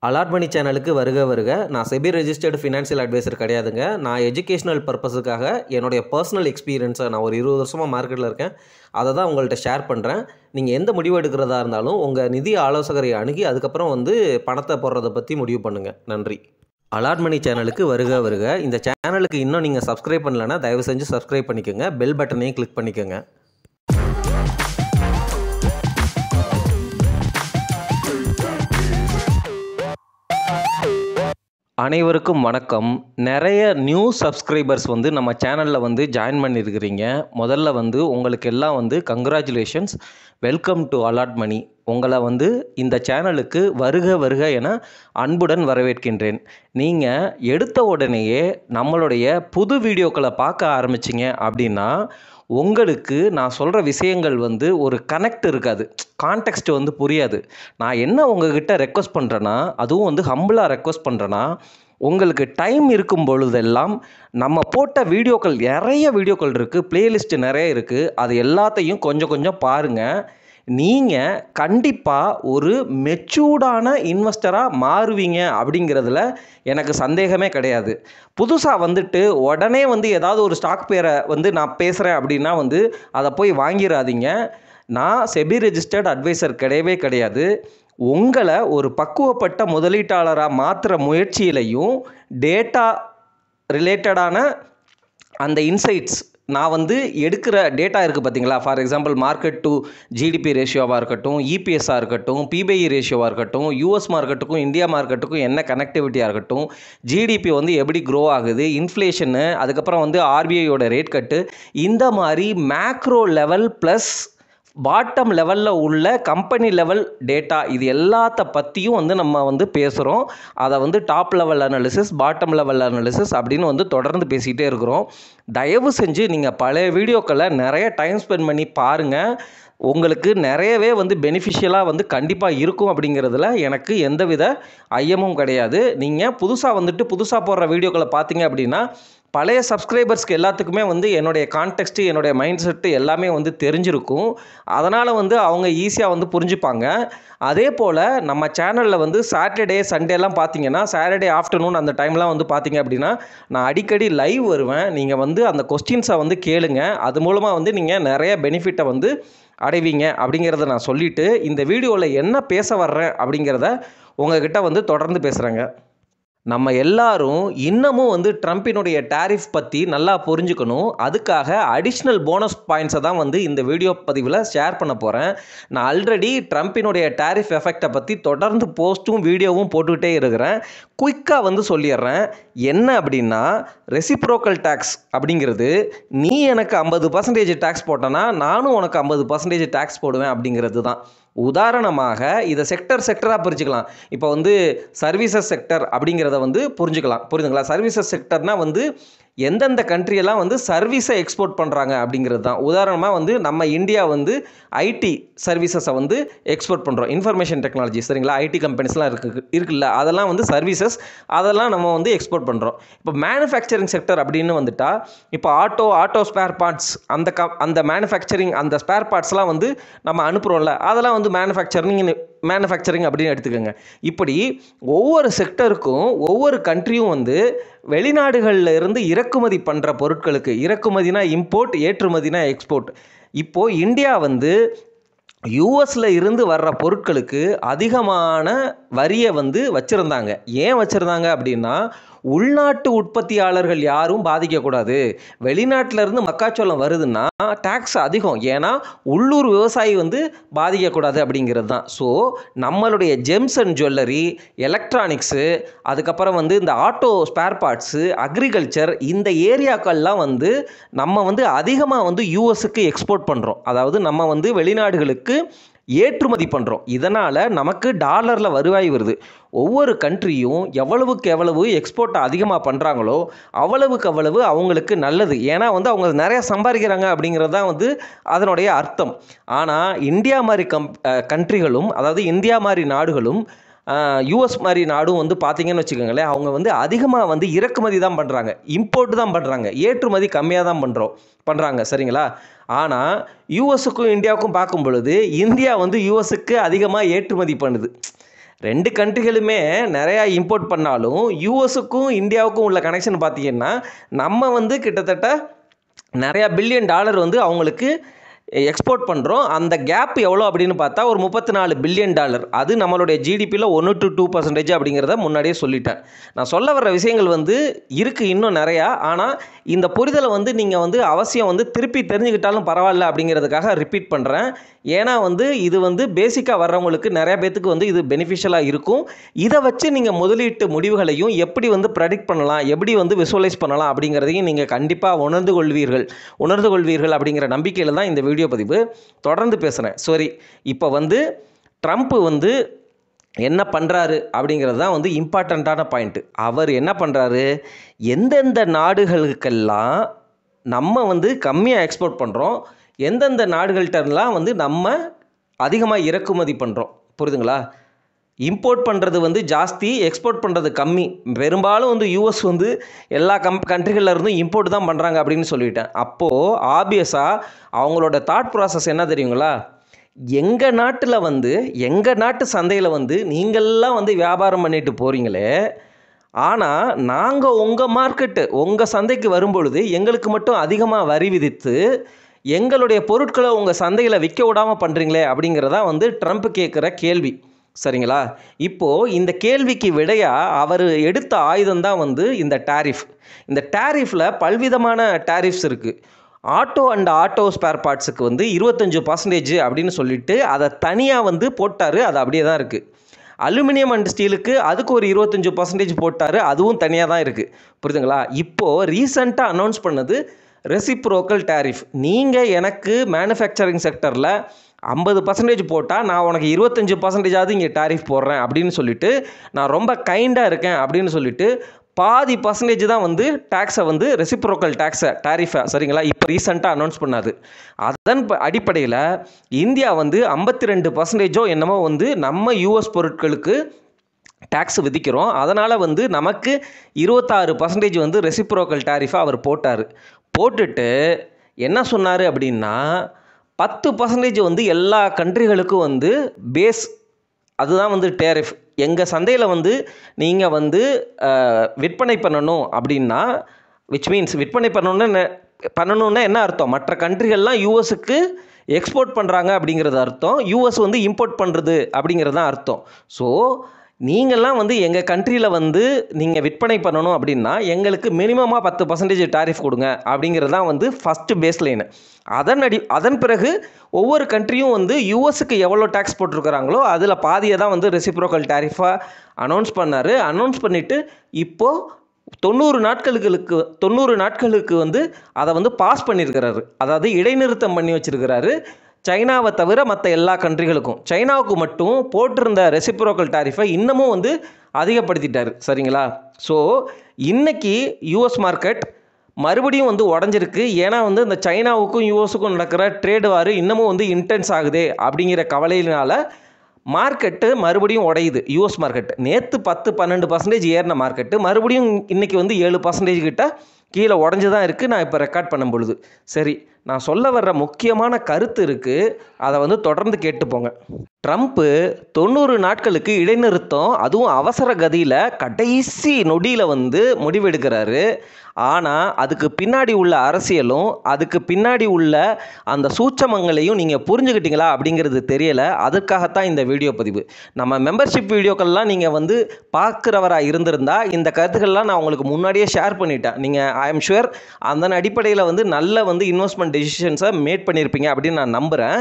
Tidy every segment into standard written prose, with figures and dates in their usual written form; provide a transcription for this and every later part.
Allot மணி சேனலுக்கு வருக வருக. நான் செபி ரெஜிஸ்டர்டு ஃபினான்ஷியல் அட்வைசர் கிடையாதுங்க. நான் எஜுகேஷனல் பர்பஸுக்காக என்னுடைய பர்சனல் எக்ஸ்பீரியன்ஸை நான் ஒரு 20 வருஷமாக மார்க்கெட்டில் இருக்கேன். அதை தான் உங்கள்கிட்ட ஷேர் பண்ணுறேன். நீங்கள் எந்த முடிவு எடுக்கிறதா இருந்தாலும் உங்கள் நிதி ஆலோசகரை அணுகி அதுக்கப்புறம் பணத்தை போடுறதை பற்றி முடிவு பண்ணுங்கள். நன்றி. அலாட் மணி சேனலுக்கு வருக வருக. இந்த சேனலுக்கு இன்னும் நீங்கள் சப்ஸ்கிரைப் பண்ணலைன்னா தயவு செஞ்சு சப்ஸ்கிரைப் பண்ணிக்கோங்க. பெல் பட்டனையும் கிளிக் பண்ணிக்கோங்க. அனைவருக்கும் வணக்கம். நிறைய நியூ சப்ஸ்கிரைபர்ஸ் நம்ம சேனலில் ஜாயின் பண்ணியிருக்கிறீங்க. முதல்ல உங்களுக்கு எல்லாம் கங்க்ராச்சுலேஷன்ஸ், வெல்கம் டு அலாட் மணி. உங்களை இந்த சேனலுக்கு வருக வருக என அன்புடன் வரவேற்கின்றேன். நீங்கள் எடுத்த உடனேயே நம்மளுடைய புது வீடியோக்களை பார்க்க ஆரம்பிச்சிங்க அப்படின்னா உங்களுக்கு நான் சொல்கிற விஷயங்கள் ஒரு கனெக்ட் இருக்காது, கான்டெக்ஸ்ட் புரியாது. நான் என்ன உங்ககிட்ட ரெக்வஸ்ட் பண்ணுறேன்னா, அதுவும் ஹம்பிளாக ரெக்வஸ்ட் பண்ணுறேன்னா, உங்களுக்கு டைம் இருக்கும் பொழுதெல்லாம் நம்ம போட்ட வீடியோக்கள் நிறைய வீடியோக்கள் இருக்குது, பிளேலிஸ்ட் நிறைய இருக்குது. அது எல்லாத்தையும் கொஞ்சம் கொஞ்சம் பாருங்கள். நீங்கள் கண்டிப்பாக ஒரு மெச்சூர்டான இன்வெஸ்டராக மாறுவீங்க அப்படிங்கிறதுல எனக்கு சந்தேகமே கிடையாது. புதுசாக உடனே ஏதாவது ஒரு ஸ்டாக் பேரை நான் பேசுகிறேன் அப்படின்னா அதை போய் வாங்கிடாதீங்க. நான் செபி ரெஜிஸ்டர்ட் அட்வைசர் கிடையவே கிடையாது. உங்களை ஒரு பக்குவப்பட்ட முதலீட்டாளராக மாற்றுற முயற்சியிலையும் டேட்டா ரிலேட்டடான அந்த இன்சைட்ஸ் நான் எடுக்கிற டேட்டா இருக்குது பார்த்தீங்களா. For example market to GDP ரேஷியோவாக இருக்கட்டும், இபிஎஸ்ஸாக இருக்கட்டும், பிபிஐ ரேஷியோவாக இருக்கட்டும், யூஎஸ் மார்க்கெட்டுக்கும் இந்தியா மார்க்கெட்டுக்கும் என்ன கனெக்டிவிட்டியாக இருக்கட்டும், ஜிடிபி எப்படி க்ரோ ஆகுது, இன்ஃப்ளேஷனு, அதுக்கப்புறம் ஆர்பிஐயோட ரேட் கட்டு, இந்த மாதிரி மேக்ரோ லெவல் ப்ளஸ் பாட்டம் லெவலில் உள்ள கம்பெனி லெவல் டேட்டா, இது எல்லாத்த பற்றியும் நம்ம பேசுகிறோம். அதை top level analysis, bottom level analysis அப்படின்னு தொடர்ந்து பேசிகிட்டே இருக்கிறோம். தயவு செஞ்சு நீங்கள் பழைய வீடியோக்களை நிறைய டைம் ஸ்பெண்ட் பண்ணி பாருங்கள். உங்களுக்கு நிறையவே பெனிஃபிஷியலாக கண்டிப்பாக இருக்கும் அப்படிங்கிறதுல எனக்கு எந்தவித ஐயமும் கிடையாது. நீங்கள் புதுசாக போடுற வீடியோக்களை பார்த்தீங்க அப்படின்னா பழைய சப்ஸ்கிரைபர்ஸ்க்கு எல்லாத்துக்குமே என்னுடைய கான்டெக்ஸ்ட்டு, என்னுடைய மைண்ட் செட்டு எல்லாமே தெரிஞ்சிருக்கும். அதனால் அவங்க ஈஸியாக புரிஞ்சுப்பாங்க. அதே போல் நம்ம சேனலில் சாட்டர்டே சண்டேலாம் பார்த்தீங்கன்னா, சாட்டர்டே ஆஃப்டர்நூன் அந்த டைம்லாம் பார்த்தீங்க அப்படின்னா நான் அடிக்கடி லைவ் வருவேன். நீங்கள் அந்த கொஸ்டின்ஸை கேளுங்க. அது மூலமாக நீங்கள் நிறைய பெனிஃபிட்டை அடைவீங்க அப்படிங்கிறத நான் சொல்லிவிட்டு இந்த வீடியோவில் என்ன பேச வர்றேன் அப்படிங்கிறத உங்ககிட்ட தொடர்ந்து பேசுகிறேங்க. நம்ம எல்லாரும் இன்னமும் ட்ரம்பினுடைய டேரிஃப் பற்றி நல்லா புரிஞ்சுக்கணும். அதுக்காக அடிஷ்னல் போனஸ் பாயிண்ட்ஸை தான் இந்த வீடியோ பதிவில் ஷேர் பண்ண போகிறேன். நான் ஆல்ரெடி ட்ரம்பினுடைய டேரிஃப் எஃபெக்டை பற்றி தொடர்ந்து போஸ்ட்டும் வீடியோவும் போட்டுக்கிட்டே இருக்கிறேன். குயிக்காக சொல்லிடுறேன். என்ன அப்படின்னா, ரெசிப்ரோக்கல் டேக்ஸ் அப்படிங்கிறது நீ எனக்கு 50% டேக்ஸ் போட்டனா நானும் உனக்கு 50% டேக்ஸ் போடுவேன் அப்படிங்கிறது தான். உதாரணமாக இதை செக்டராக பிரிச்சுக்கலாம். இப்போ சர்வீசஸ் செக்டர் அப்படிங்கிறத புரிஞ்சுங்களா. சர்வீசஸ் செக்டர்னால் எந்தெந்த கண்ட்ரியெல்லாம் சர்வீஸை எக்ஸ்போர்ட் பண்ணுறாங்க அப்படிங்கிறது தான். உதாரணமாக நம்ம இந்தியா ஐடி சர்வீசஸை எக்ஸ்போர்ட் பண்ணுறோம். இன்ஃபர்மேஷன் டெக்னாலஜி, சரிங்களா. ஐடி கம்பெனிஸ்லாம் இருக்குல்ல, அதெல்லாம் சர்வீசஸ், அதெல்லாம் நம்ம எக்ஸ்போர்ட் பண்ணுறோம். இப்போ மேனுஃபேக்சரிங் செக்டர் அப்படின்னு இப்போ ஆட்டோ ஸ்பேர் பார்ட்ஸ், அந்த மேனுஃபேக்சரிங், அந்த ஸ்பேர் பார்ட்ஸ்லாம் நம்ம அனுப்புகிறோம்ல, அதெல்லாம் மேனுஃபேக்சரிங் அப்படின்னு எடுத்துக்கோங்க. இப்படி ஒவ்வொரு செக்டருக்கும் ஒவ்வொரு கண்ட்ரியும் வெளிநாடுகளில் இருந்து இறக்குமதி பண்ணுற பொருட்களுக்கு, இறக்குமதினா இம்போர்ட், ஏற்றுமதினா எக்ஸ்போர்ட். இப்போது இந்தியா யூஎஸில் இருந்து வர்ற பொருட்களுக்கு அதிகமான வரியை வச்சுருந்தாங்க. ஏன் வச்சுருந்தாங்க அப்படின்னா, உள்நாட்டு உற்பத்தியாளர்கள் யாரும் பாதிக்கக்கூடாது. வெளிநாட்டிலேருந்து மக்காச்சோளம் வருதுன்னா டேக்ஸ் அதிகம், ஏன்னா உள்ளூர் விவசாயி பாதிக்கக்கூடாது அப்படிங்கிறது தான். ஸோ நம்மளுடைய ஜெம்ஸ் அண்ட் ஜுவல்லரி, எலக்ட்ரானிக்ஸு, அதுக்கப்புறம் இந்த ஆட்டோ ஸ்பேர் பார்ட்ஸு, அக்ரிகல்ச்சர், இந்த ஏரியாக்கள்லாம் நம்ம அதிகமாக யூஎஸுக்கு எக்ஸ்போர்ட் பண்ணுறோம். அதாவது நம்ம வெளிநாடுகளுக்கு ஏற்றுமதி பண்ணுறோம். இதனால் நமக்கு டாலரில் வருவாய் வருது. ஒவ்வொரு கண்ட்ரியும் எவ்வளவுக்கு எவ்வளவு எக்ஸ்போர்ட்டை அதிகமாக பண்ணுறாங்களோ அவ்வளவுக்கு அவ்வளவு அவங்களுக்கு நல்லது. ஏன்னா அவங்க நிறையா சம்பாதிக்கிறாங்க அப்படிங்கிறது தான் அதனுடைய அர்த்தம். ஆனால் இந்தியா மாதிரி கண்ட்ரிகளும், அதாவது இந்தியா மாதிரி நாடுகளும், யூஎஸ் மாதிரி நாடும் பார்த்தீங்கன்னு வச்சுக்கோங்களேன், அவங்க அதிகமாக இறக்குமதி தான் பண்ணுறாங்க, இம்போர்ட் தான் பண்ணுறாங்க, ஏற்றுமதி கம்மியாக தான் பண்ணுறாங்க, சரிங்களா. ஆனால் யூஎஸுக்கும் இந்தியாவுக்கும் பார்க்கும் பொழுது இந்தியா யூஎஸுக்கு அதிகமாக ஏற்றுமதி பண்ணுது. 2 கண்ட்ரிகளுமே நிறையா இம்போர்ட் பண்ணாலும் யூஎஸுக்கும் இந்தியாவுக்கும் உள்ள கனெக்ஷன் பார்த்தீங்கன்னா நம்ம வந்து கிட்டத்தட்ட நிறையா பில்லியன் டாலர் வந்து அவங்களுக்கு எக்ஸ்போர்ட் பண்ணுறோம். அந்த கேப் எவ்வளோ அப்படின்னு பார்த்தா ஒரு $34 பில்லியன். அது நம்மளுடைய ஜிடிபியில் 1 to 2% அப்படிங்கிறத முன்னாடியே சொல்லிட்டேன். நான் சொல்ல வர்ற விஷயங்கள் வந்து இருக்குது இன்னும் நிறையா. ஆனால் இந்த புரிதலை வந்து நீங்கள் வந்து அவசியம் வந்து திருப்பி தெரிஞ்சுக்கிட்டாலும் பரவாயில்ல அப்படிங்கிறதுக்காக ரிப்பீட் பண்ணுறேன். ஏன்னா வந்து இது வந்து பேசிக்காக வர்றவங்களுக்கு நிறையா பேத்துக்கு வந்து இது பெனிஃபிஷியலாக இருக்கும். இதை வச்சு நீங்கள் முதலீட்டு முடிவுகளையும் எப்படி வந்து ப்ரெடிக்ட் பண்ணலாம், எப்படி வந்து விசுவலைஸ் பண்ணலாம் அப்படிங்கிறதையும் நீங்கள் கண்டிப்பாக உணர்ந்து கொள்வீர்கள் அப்படிங்கிற நம்பிக்கையில் தான் இந்த வீடியோ பதிவு. தொடர்ந்து பேசுகிறேன். சரி, இப்போ வந்து ட்ரம்ப் வந்து என்ன பண்ணுறாரு அப்படிங்கிறது தான் வந்து இம்பார்ட்டண்ட்டான பாயிண்ட்டு. அவர் என்ன பண்ணுறாரு, எந்தெந்த நாடுகளுக்கெல்லாம் நம்ம வந்து கம்மியாக எக்ஸ்போர்ட் பண்ணுறோம், எந்தெந்த நாடுகள்கிட்டலாம் வந்து நம்ம அதிகமாக இறக்குமதி பண்ணுறோம், புரியுதுங்களா? இம்போர்ட் பண்ணுறது வந்து ஜாஸ்தி, எக்ஸ்போர்ட் பண்ணுறது கம்மி. பெரும்பாலும் வந்து யூஎஸ் வந்து எல்லா கண்ட்ரிகளில் இருந்தும் இம்போர்ட் தான் பண்ணுறாங்க அப்படின்னு சொல்லிட்டேன். அப்போது ஆப்வியஸாக அவங்களோட தாட் ப்ராசஸ் என்ன தெரியுங்களா, எங்கள் நாட்டில் வந்து எங்கள் நாட்டு சந்தையில் வந்து நீங்கள்லாம் வந்து வியாபாரம் பண்ணிட்டு போகிறீங்களே, ஆனால் நாங்கள் உங்கள் மார்க்கெட்டு உங்கள் சந்தைக்கு வரும்பொழுது எங்களுக்கு மட்டும் அதிகமாக வரி விதித்து எங்களுடைய பொருட்களை உங்கள் சந்தையில் விற்க விடாமல் பண்ணுறீங்களே அப்படிங்கிறதா வந்து ட்ரம்ப் கேட்குற கேள்வி. சரிங்களா? இப்போது இந்த கேள்விக்கு விடையாக அவர் எடுத்த ஆயுதம் தான் வந்து இந்த டேரிஃப். இந்த டேரிஃபில் பல்விதமான டேரிஃப்ஸ் இருக்குது. ஆட்டோ ஸ்பேர் பார்ட்ஸுக்கு வந்து 25% அப்படின்னு சொல்லிட்டு அதை தனியாக வந்து போட்டார். அது அப்படியே தான் இருக்குது. அலுமினியம் அண்ட் ஸ்டீலுக்கு அதுக்கு ஒரு 25% போட்டார். அதுவும் தனியாக தான் இருக்குது. புரியுதுங்களா? இப்போது ரீசெண்டாக அனௌன்ஸ் பண்ணது ரெசிப்ரோக்கல் டேரிஃப். நீங்கள் எனக்கு மேனுஃபேக்சரிங் செக்டரில் 50% போட்டால் நான் உனக்கு 25% இங்கே டேரிஃப் போடுறேன் அப்படின்னு சொல்லிட்டு, நான் ரொம்ப கைண்டாக இருக்கேன் அப்படின்னு சொல்லிட்டு பாதி பர்சன்டேஜ் தான் வந்து டேக்ஸை வந்து ரெசிப்ரோக்கல் டேக்ஸை டேரிஃபை சரிங்களா இப்போ ரீசெண்டாக அனௌன்ஸ் பண்ணாது. அதன் அடிப்படையில் இந்தியா வந்து 52% என்னமோ வந்து நம்ம யூஎஸ் பொருட்களுக்கு டேக்ஸ் விதிக்கிறோம். அதனால் வந்து நமக்கு 26% வந்து ரெசிப்ரோக்கல் டேரிஃபை அவர் போட்டுட்டு என்ன சொன்னார் அப்படின்னா 10% வந்து எல்லா கண்ட்ரிகளுக்கும் வந்து பேஸ், அதுதான் வந்து டேரிஃப். எங்கள் சந்தையில் வந்து நீங்கள் வந்து விற்பனை பண்ணணும் அப்படின்னா, விச் மீன்ஸ் விற்பனை பண்ணணுன்னா என்ன அர்த்தம், மற்ற கண்ட்ரிகள்லாம் யூஎஸுக்கு எக்ஸ்போர்ட் பண்ணுறாங்க அப்படிங்கிறது அர்த்தம், யூஎஸ் வந்து இம்போர்ட் பண்ணுறது அப்படிங்கிறது தான் அர்த்தம். ஸோ நீங்கள்லாம் வந்து எங்கள் கண்ட்ரியில் வந்து நீங்கள் விற்பனை பண்ணணும் அப்படின்னா எங்களுக்கு மினிமமாக 10% டேரிஃப் கொடுங்க அப்படிங்கிறது தான் வந்து ஃபஸ்ட்டு பேஸ் லைனு. அதன் பிறகு ஒவ்வொரு கண்ட்ரியும் வந்து யூஎஸுக்கு எவ்வளோ டேக்ஸ் போட்டிருக்கிறாங்களோ அதில் பாதியை தான் வந்து ரெசிப்ரோக்கல் டேரிஃபாக அனௌன்ஸ் பண்ணார். அனௌன்ஸ் பண்ணிவிட்டு இப்போது 90 நாட்களுக்கு வந்து அதை வந்து பாஸ் பண்ணியிருக்கிறாரு. அதாவது இடைநிறுத்தம் பண்ணி வச்சுருக்கிறாரு. சைனாவை தவிர மற்ற எல்லா கண்ட்ரிகளுக்கும். சைனாவுக்கு மட்டும் போட்டிருந்த ரெசிப்ரோக்கல் டேரிஃபை இன்னமும் வந்து அதிகப்படுத்திட்டார். சரிங்களா? ஸோ இன்றைக்கி யூஎஸ் மார்க்கெட் மறுபடியும் வந்து உடஞ்சிருக்கு. ஏன்னா வந்து இந்த சைனாவுக்கும் யூஎஸுக்கும் நடக்கிற ட்ரேடு வார் இன்னமும் வந்து இன்டென்ஸ் ஆகுதே அப்படிங்கிற கவலையினால் மார்க்கெட்டு மறுபடியும் உடையுது. யூஎஸ் மார்க்கெட்டு நேற்று 10-12% ஏறின மார்க்கெட்டு மறுபடியும் இன்றைக்கி வந்து 7% கிட்ட கீழே உடஞ்சி தான் இருக்குது. நான் இப்போ ரெக்கார்ட் பண்ணும் பொழுது. சரி, நான் சொல்ல வர்ற முக்கியமான கருத்து இருக்குது, அதை வந்து தொடர்ந்து கேட்டுப்போங்க. ட்ரம்ப்பு 90 நாட்களுக்கு இடைநிறுத்தம், அதுவும் அவசர கதியில் கடைசி நொடியில் வந்து முடிவெடுக்கிறாரு. ஆனால் அதுக்கு பின்னாடி உள்ள அரசியலும் அதுக்கு பின்னாடி உள்ள அந்த சூட்சமங்களையும் நீங்கள் புரிஞ்சுக்கிட்டீங்களா அப்படிங்கிறது தெரியலை. அதுக்காகத்தான் இந்த வீடியோ பதிவு. நம்ம மெம்பர்ஷிப் வீடியோக்கள்லாம் நீங்கள் வந்து பார்க்குறவராக இருந்திருந்தால் இந்த கருத்துக்கள்லாம் நான் உங்களுக்கு முன்னாடியே ஷேர் பண்ணிட்டேன். நீங்கள் ஐ எம் ஷுர் அதன் அடிப்படையில் வந்து நல்ல வந்து இன்வெஸ்ட்மெண்ட் டெசிஷன்ஸை மேட் பண்ணியிருப்பீங்க அப்படின்னு நான் நம்புகிறேன்.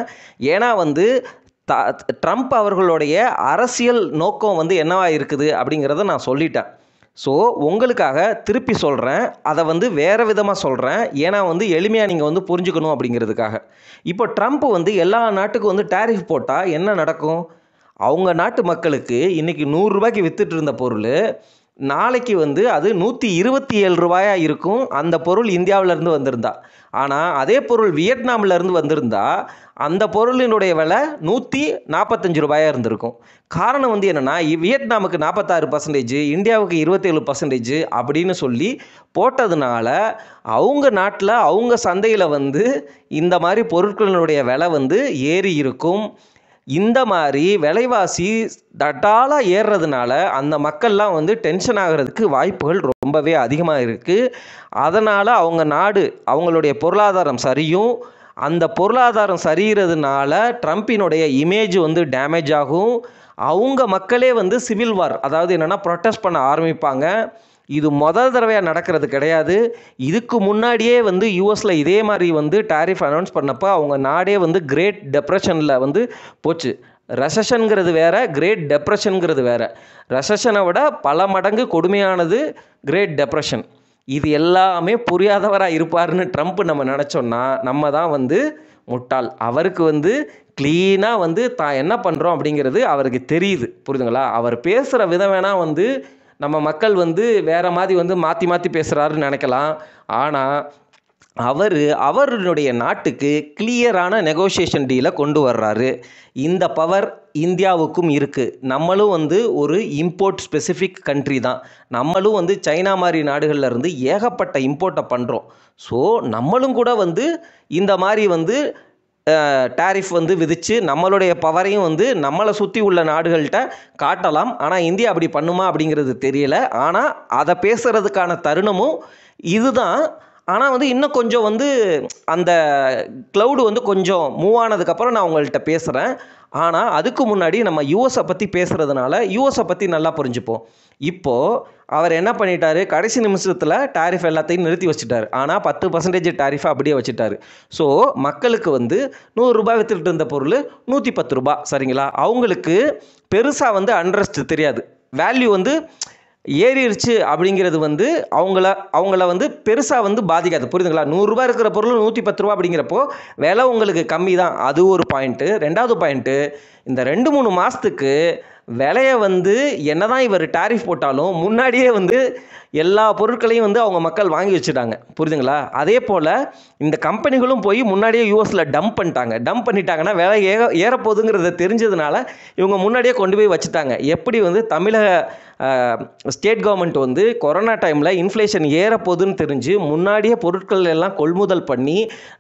ஏன்னா வந்து ட்ரம்ப் அவர்களுடைய அரசியல் நோக்கம் வந்து என்னவா இருக்குது அப்படிங்கிறத நான் சொல்லிட்டேன். ஸோ உங்களுக்காக திருப்பி சொல்கிறேன், அதை வந்து வேறு விதமாக சொல்கிறேன். ஏன்னா வந்து எளிமையாக நீங்கள் வந்து புரிஞ்சுக்கணும் அப்படிங்கிறதுக்காக. இப்போ ட்ரம்ப் வந்து எல்லா நாட்டுக்கும் வந்து டேரிஃப் போட்டால் என்ன நடக்கும், அவங்க நாட்டு மக்களுக்கு இன்றைக்கி $100 விற்றுட்டு இருந்த பொருள் நாளைக்கு வந்து அது $127 இருக்கும். அந்த பொருள் இந்தியாவிலேருந்து வந்திருந்தா. ஆனால் அதே பொருள் வியட்நாமிலேருந்து வந்திருந்தா அந்த பொருளினுடைய விலை $145 இருந்திருக்கும். காரணம் வந்து என்னென்னா, வியட்நாமுக்கு 46%, இந்தியாவுக்கு 27% அப்படின்னு சொல்லி போட்டதுனால அவங்க நாட்டில் அவங்க சந்தையில் வந்து இந்த மாதிரி பொருட்களினுடைய விலை வந்து ஏறி இருக்கும். இந்த மாதிரி விலைவாசி தட்டாலாக ஏறுறதுனால அந்த மக்கள்லாம் வந்து டென்ஷன் ஆகிறதுக்கு வாய்ப்புகள் ரொம்பவே அதிகமாக இருக்குது. அதனால் அவங்க நாடு அவங்களுடைய பொருளாதாரம் சரியும். அந்த பொருளாதாரம் சரிகிறதுனால ட்ரம்ப்பினுடைய இமேஜ் வந்து டேமேஜ் ஆகும். அவங்க மக்களே வந்து சிவில் வார், அதாவது என்னென்னா ப்ரொட்டஸ்ட் பண்ண ஆரம்பிப்பாங்க. இது முதல் தடவையாக நடக்கிறது கிடையாது. இதுக்கு முன்னாடியே வந்து யூஎஸில் இதே மாதிரி வந்து டாரிஃப் அனௌன்ஸ் பண்ணப்போ அவங்க நாடே வந்து கிரேட் டெப்ரெஷனில் வந்து போச்சு. ரெசஷனுங்கிறது வேறு, கிரேட் டெப்ரெஷனுங்கிறது வேறு. ரெசஷனை விட பல மடங்கு கொடுமையானது கிரேட் டெப்ரெஷன். இது எல்லாமே புரியாதவராக இருப்பார்னு ட்ரம்ப் நம்ம நினச்சோன்னா நம்ம தான் வந்து முட்டாள். அவருக்கு வந்து க்ளீனாக வந்து தான் என்ன பண்ணுறோம் அப்படிங்கிறது அவருக்கு தெரியுது. புரியுதுங்களா? அவர் பேசுகிற விதம் வேணால் வந்து நம்ம மக்கள் வந்து வேறு மாதிரி வந்து மாற்றி மாற்றி பேசுகிறாருன்னு நினைக்கலாம். ஆனால் அவருடைய நாட்டுக்கு கிளியரான நெகோசியேஷன் டீலை கொண்டு வர்றாரு. இந்த பவர் இந்தியாவுக்கும் இருக்குது. நம்மளும் வந்து ஒரு இம்போர்ட் ஸ்பெசிஃபிக் கண்ட்ரி தான். நம்மளும் வந்து சைனா மாதிரி நாடுகளில் இருந்து ஏகப்பட்ட இம்போர்ட்டை பண்ணுறோம். ஸோ நம்மளும் கூட வந்து இந்த மாதிரி வந்து டாரிஃப் வந்து விதித்து நம்மளுடைய பவரையும் வந்து நம்மளை சுற்றி உள்ள நாடுகள்கிட்ட காட்டலாம். ஆனால் இந்தியா அப்படி பண்ணுமா அப்படிங்கிறது தெரியல. ஆனால் அதை பேசுகிறதுக்கான தருணமும் இதுதான். ஆனால் வந்து இன்னும் கொஞ்சம் வந்து அந்த க்ளவுடு வந்து கொஞ்சம் மூவ் ஆனதுக்கப்புறம் நான் உங்கள்கிட்ட பேசுகிறேன். ஆனால் அதுக்கு முன்னாடி நம்ம யூஎஸை பற்றி பேசுகிறதுனால யூஎஸை பற்றி நல்லா புரிஞ்சுப்போம். இப்போது அவர் என்ன பண்ணிட்டாரு, கடைசி நிமிஷத்தில் டாரிஃப் எல்லாத்தையும் நிறுத்தி வச்சுட்டார். ஆனால் 10% டாரிஃபை அப்படியே வச்சுட்டார். ஸோ மக்களுக்கு வந்து 100 ரூபாய் விற்றுட்டு இருந்த பொருள் 110 ரூபாய். சரிங்களா? அவங்களுக்கு பெருசாக வந்து அண்ட்ரஸ்ட் தெரியாது. வேல்யூ வந்து ஏறிடுச்சு அப்படிங்கிறது வந்து அவங்கள வந்து பெருசாக வந்து பாதிக்காது. புரியுதுங்களா? 100 ரூபாய் இருக்கிற பொருள் 110 ரூபா அப்படிங்கிறப்போ விலை உங்களுக்கு கம்மி தான். அது ஒரு பாயிண்ட்டு. ரெண்டாவது பாயிண்ட்டு, இந்த 2-3 மாதத்துக்கு விலையை வந்து என்ன தான் இவர் டாரிஃப் போட்டாலும் முன்னாடியே வந்து எல்லா பொருட்களையும் வந்து அவங்க மக்கள் வாங்கி வச்சுட்டாங்க. புரியுதுங்களா? அதே போல் இந்த கம்பெனிகளும் போய் முன்னாடியே யூஎஸில் டம்ப் பண்ணிட்டாங்கன்னா விலை ஏறப்போகுதுங்கிறத தெரிஞ்சதுனால இவங்க முன்னாடியே கொண்டு போய் வச்சுட்டாங்க. எப்படி வந்து தமிழக ஸ்டேட் கவர்மெண்ட் வந்து கொரோனா டைமில் இன்ஃப்ளேஷன் ஏறப்போகுதுன்னு தெரிஞ்சு முன்னாடியே பொருட்கள் எல்லாம் கொள்முதல் பண்ணி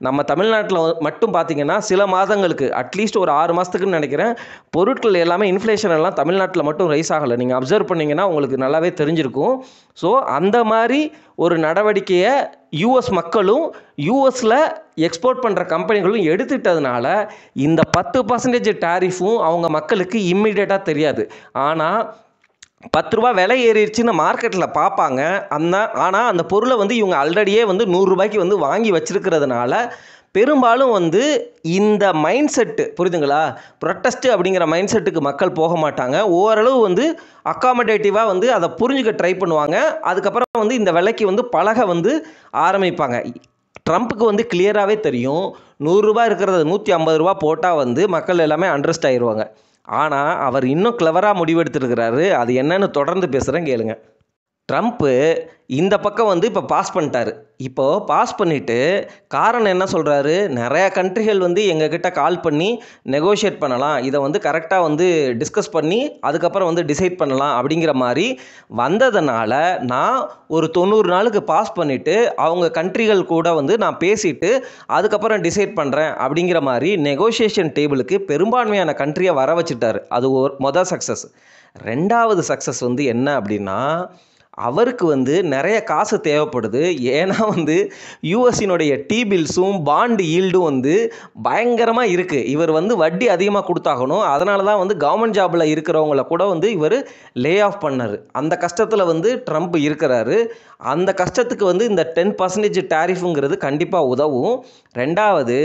நம்ம தமிழ்நாட்டில் மட்டும் பார்த்திங்கன்னா சில மாதங்களுக்கு அட்லீஸ்ட் ஒரு 6 மாதத்துக்குன்னு நினைக்கிறேன் பொருட்கள் எல்லாமே இன்ஃப்ளேஷன் எல்லாம் தமிழ்நாட்டில் மட்டும் ரைஸ் ஆகலை. நீங்கள் அப்சர்வ் பண்ணிங்கன்னா உங்களுக்கு நல்லாவே தெரிஞ்சிருக்கும். ஸோ அந்த மாதிரி ஒரு நடவடிக்கையை யூஎஸ் மக்களும் யூஎஸில் எக்ஸ்போர்ட் பண்ணுற கம்பெனிகளும் எடுத்துட்டதுனால இந்த 10% டாரிஃபும் அவங்க மக்களுக்கு இம்மிடியேட்டாக தெரியாது. ஆனால் 10 ரூபா விலை ஏறிடுச்சுன்னு மார்க்கெட்டில் பார்ப்பாங்க. ஆனால் அந்த பொருளை வந்து இவங்க ஆல்ரெடியே வந்து 100 ரூபாய்க்கு வந்து வாங்கி வச்சிருக்கிறதுனால பெரும்பாலும் வந்து இந்த மைண்ட் செட்டு, புரியுதுங்களா, ப்ரொட்டஸ்ட்டு அப்படிங்கிற மைண்ட் செட்டுக்கு மக்கள் போக மாட்டாங்க. ஓரளவு வந்து அக்காமடேட்டிவாக வந்து அதை புரிஞ்சுக்க ட்ரை பண்ணுவாங்க. அதுக்கப்புறம் வந்து இந்த விலைக்கு வந்து பழக வந்து ஆரம்பிப்பாங்க. ட்ரம்ப்புக்கு வந்து கிளியராகவே தெரியும் 100 ரூபாய் இருக்கிறத 150 ரூபா போட்டால் வந்து மக்கள் எல்லாமே அண்டர்ஸ்ட் ஆயிடுவாங்க. ஆனால் அவர் இன்னும் கிளவராக முடிவெடுத்துருக்கிறாரு. அது என்னன்னு தொடர்ந்து பேசுகிறேன், கேளுங்க. ட்ரம்ப்பு இந்த பக்கம் வந்து இப்போ பாஸ் பண்ணிட்டாரு. இப்போது பாஸ் பண்ணிவிட்டு காரணம் என்ன சொல்கிறாரு, நிறையா கண்ட்ரிகள் வந்து எங்ககிட்ட கால் பண்ணி நெகோஷியேட் பண்ணலாம், இதை வந்து கரெக்டாக வந்து டிஸ்கஸ் பண்ணி அதுக்கப்புறம் வந்து டிசைட் பண்ணலாம் அப்படிங்கிற மாதிரி வந்ததுனால நான் ஒரு 90 நாளுக்கு பாஸ் பண்ணிவிட்டு அவங்க கண்ட்ரிகள் கூட வந்து நான் பேசிவிட்டு அதுக்கப்புறம் டிசைட் பண்ணுறேன் அப்படிங்கிற மாதிரி நெகோஷியேஷன் டேபிளுக்கு பெரும்பான்மையான கண்ட்ரியை வர வச்சுட்டார். அது ஒரு மொதல் சக்ஸஸ். ரெண்டாவது சக்ஸஸ் வந்து என்ன அப்படின்னா, அவருக்கு வந்து நிறைய காசு தேவைப்படுது. ஏன்னா வந்து யூஎஸ்ஸினுடைய டீ பில்ஸும் பாண்டு ஈல்டும் வந்து பயங்கரமாக இருக்குது. இவர் வந்து வட்டி அதிகமாக கொடுத்தாகணும். அதனால தான் வந்து கவர்மெண்ட் ஜாபில் இருக்கிறவங்கள கூட வந்து இவர் லே ஆஃப் பண்ணார். அந்த கஷ்டத்தில் வந்து ட்ரம்ப் இருக்கிறாரு. அந்த கஷ்டத்துக்கு வந்து இந்த 10% டாரிஃபுங்கிறது கண்டிப்பாக உதவும். ரெண்டாவது,